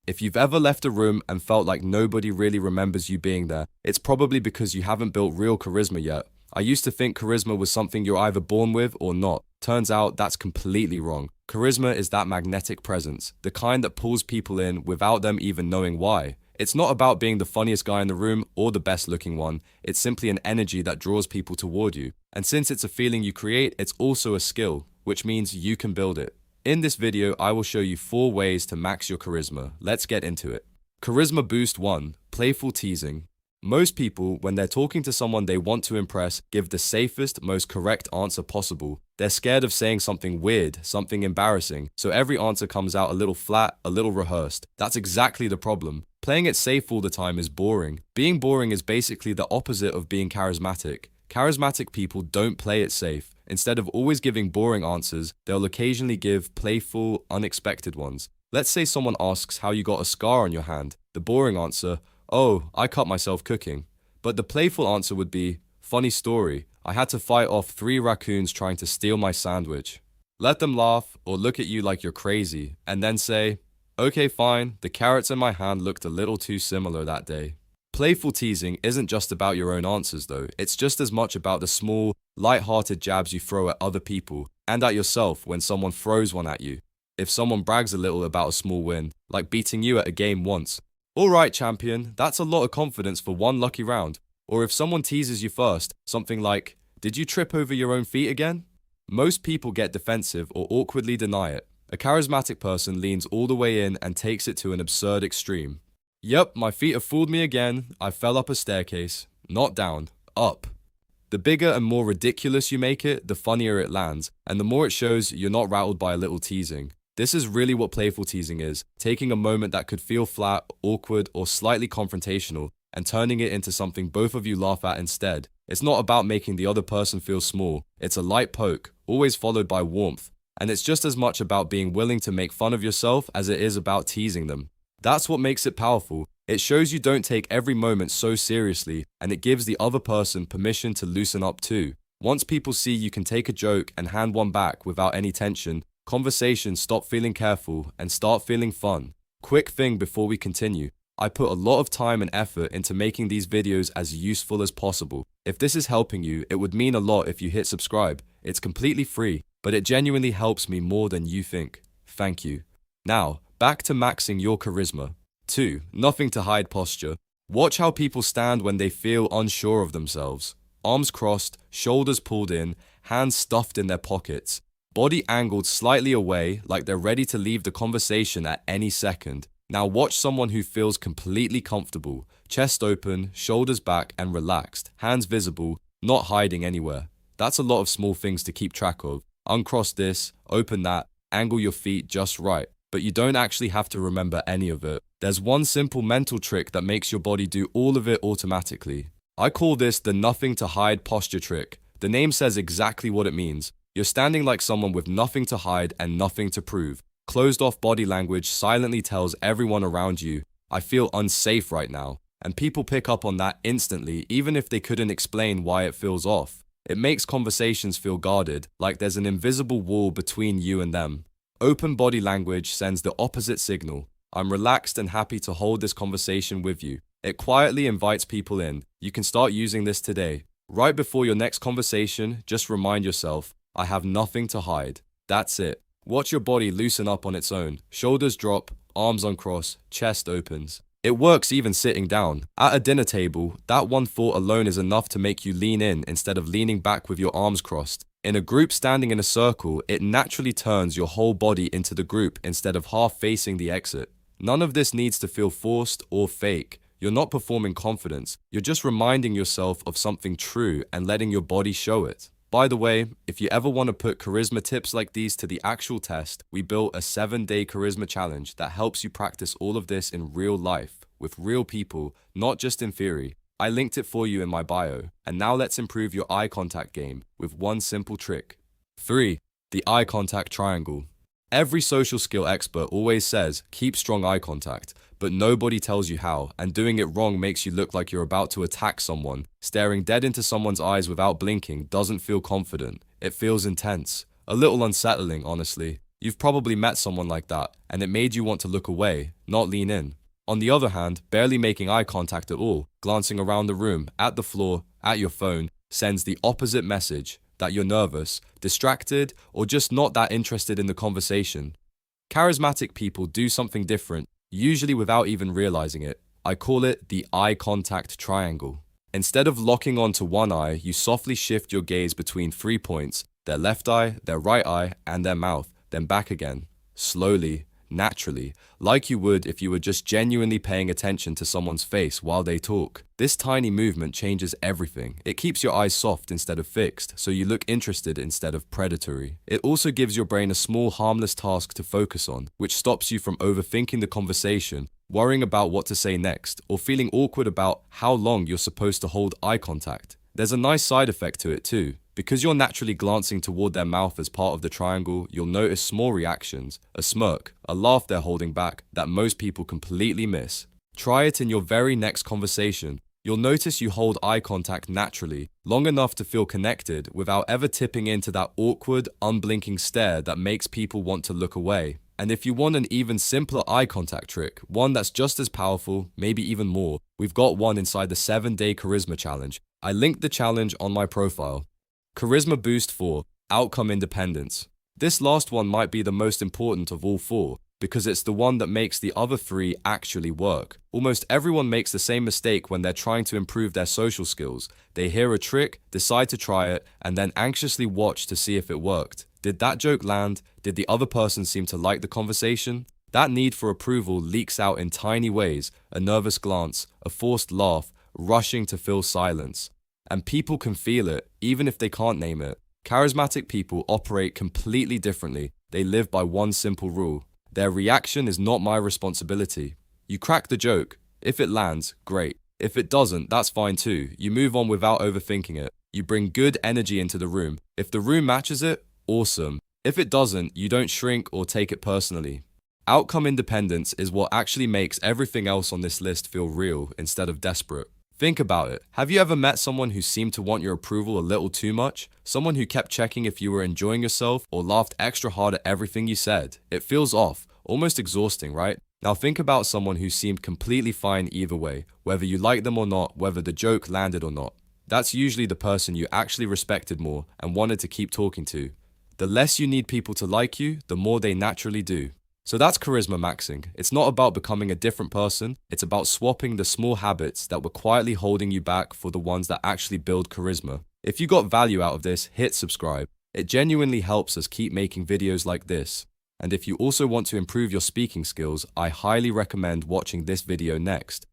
If you've ever left a room and felt like nobody really remembers you being there, it's probably because you haven't built real charisma yet. I used to think charisma was something you're either born with or not. Turns out that's completely wrong. Charisma is that magnetic presence, the kind that pulls people in without them even knowing why. It's not about being the funniest guy in the room or the best looking one. It's simply an energy that draws people toward you. And since it's a feeling you create, it's also a skill, which means you can build it. In this video, I will show you 4 ways to max your charisma. Let's get into it. Charisma Boost 1. Playful Teasing. Most people, when they're talking to someone they want to impress, give the safest, most correct answer possible. They're scared of saying something weird, something embarrassing, so every answer comes out a little flat, a little rehearsed. That's exactly the problem. Playing it safe all the time is boring. Being boring is basically the opposite of being charismatic. Charismatic people don't play it safe. Instead of always giving boring answers, they'll occasionally give playful, unexpected ones. Let's say someone asks how you got a scar on your hand. The boring answer, "Oh, I cut myself cooking." But the playful answer would be, "Funny story. I had to fight off 3 raccoons trying to steal my sandwich." Let them laugh or look at you like you're crazy, and then say, "Okay, fine, the carrots in my hand looked a little too similar that day." Playful teasing isn't just about your own answers though, it's just as much about the small, light-hearted jabs you throw at other people, and at yourself when someone throws one at you. If someone brags a little about a small win, like beating you at a game once, "Alright champion, that's a lot of confidence for one lucky round." Or if someone teases you first, something like, "Did you trip over your own feet again?" Most people get defensive or awkwardly deny it. A charismatic person leans all the way in and takes it to an absurd extreme. "Yep, my feet have fooled me again. I fell up a staircase. Not down, up." The bigger and more ridiculous you make it, the funnier it lands, and the more it shows you're not rattled by a little teasing. This is really what playful teasing is, taking a moment that could feel flat, awkward, or slightly confrontational, and turning it into something both of you laugh at instead. It's not about making the other person feel small. It's a light poke, always followed by warmth. And it's just as much about being willing to make fun of yourself as it is about teasing them. That's what makes it powerful. It shows you don't take every moment so seriously, and it gives the other person permission to loosen up too. Once people see you can take a joke and hand one back without any tension, conversations stop feeling careful and start feeling fun. Quick thing before we continue. I put a lot of time and effort into making these videos as useful as possible. If this is helping you, it would mean a lot if you hit subscribe. It's completely free, but it genuinely helps me more than you think. Thank you. Now, back to maxing your charisma. 2. Nothing to hide posture. Watch how people stand when they feel unsure of themselves. Arms crossed, shoulders pulled in, hands stuffed in their pockets. Body angled slightly away like they're ready to leave the conversation at any second. Now watch someone who feels completely comfortable. Chest open, shoulders back and relaxed. Hands visible, not hiding anywhere. That's a lot of small things to keep track of. Uncross this, open that, angle your feet just right. But you don't actually have to remember any of it. There's one simple mental trick that makes your body do all of it automatically. I call this the nothing to hide posture trick. The name says exactly what it means. You're standing like someone with nothing to hide and nothing to prove. Closed off body language silently tells everyone around you, "I feel unsafe right now." And people pick up on that instantly, even if they couldn't explain why it feels off. It makes conversations feel guarded, like there's an invisible wall between you and them. Open body language sends the opposite signal. "I'm relaxed and happy to hold this conversation with you." It quietly invites people in. You can start using this today. Right before your next conversation, just remind yourself, "I have nothing to hide." That's it. Watch your body loosen up on its own. Shoulders drop, arms uncross, chest opens. It works even sitting down. At a dinner table, that one thought alone is enough to make you lean in instead of leaning back with your arms crossed. In a group standing in a circle, it naturally turns your whole body into the group instead of half facing the exit. None of this needs to feel forced or fake. You're not performing confidence. You're just reminding yourself of something true and letting your body show it. By the way, if you ever want to put charisma tips like these to the actual test, we built a 7-day charisma challenge that helps you practice all of this in real life, with real people, not just in theory. I linked it for you in my bio. And now let's improve your eye contact game with one simple trick. 3. The eye contact triangle. Every social skill expert always says, keep strong eye contact, but nobody tells you how, and doing it wrong makes you look like you're about to attack someone. Staring dead into someone's eyes without blinking doesn't feel confident. It feels intense. A little unsettling, honestly. You've probably met someone like that, and it made you want to look away, not lean in. On the other hand, barely making eye contact at all, glancing around the room, at the floor, at your phone, sends the opposite message that you're nervous, distracted, or just not that interested in the conversation. Charismatic people do something different, usually without even realizing it. I call it the eye contact triangle. Instead of locking onto one eye, you softly shift your gaze between 3 points: their left eye, their right eye, and their mouth, then back again. Slowly, naturally, like you would if you were just genuinely paying attention to someone's face while they talk. This tiny movement changes everything. It keeps your eyes soft instead of fixed, so you look interested instead of predatory. It also gives your brain a small, harmless task to focus on, which stops you from overthinking the conversation, worrying about what to say next, or feeling awkward about how long you're supposed to hold eye contact. There's a nice side effect to it too. Because you're naturally glancing toward their mouth as part of the triangle, you'll notice small reactions, a smirk, a laugh they're holding back that most people completely miss. Try it in your very next conversation. You'll notice you hold eye contact naturally, long enough to feel connected without ever tipping into that awkward, unblinking stare that makes people want to look away. And if you want an even simpler eye contact trick, one that's just as powerful, maybe even more, we've got one inside the 7-Day Charisma Challenge. I linked the challenge on my profile. Charisma Boost 4, Outcome Independence. This last one might be the most important of all 4, because it's the one that makes the other 3 actually work. Almost everyone makes the same mistake when they're trying to improve their social skills. They hear a trick, decide to try it, and then anxiously watch to see if it worked. Did that joke land? Did the other person seem to like the conversation? That need for approval leaks out in tiny ways: a nervous glance, a forced laugh, rushing to fill silence. And people can feel it, even if they can't name it. Charismatic people operate completely differently. They live by one simple rule: their reaction is not my responsibility. You crack the joke. If it lands, great. If it doesn't, that's fine too. You move on without overthinking it. You bring good energy into the room. If the room matches it, awesome. If it doesn't, you don't shrink or take it personally. Outcome independence is what actually makes everything else on this list feel real instead of desperate. Think about it. Have you ever met someone who seemed to want your approval a little too much? Someone who kept checking if you were enjoying yourself or laughed extra hard at everything you said? It feels off, almost exhausting, right? Now think about someone who seemed completely fine either way, whether you liked them or not, whether the joke landed or not. That's usually the person you actually respected more and wanted to keep talking to. The less you need people to like you, the more they naturally do. So that's charisma maxing. It's not about becoming a different person, it's about swapping the small habits that were quietly holding you back for the ones that actually build charisma. If you got value out of this, hit subscribe. It genuinely helps us keep making videos like this. And if you also want to improve your speaking skills, I highly recommend watching this video next.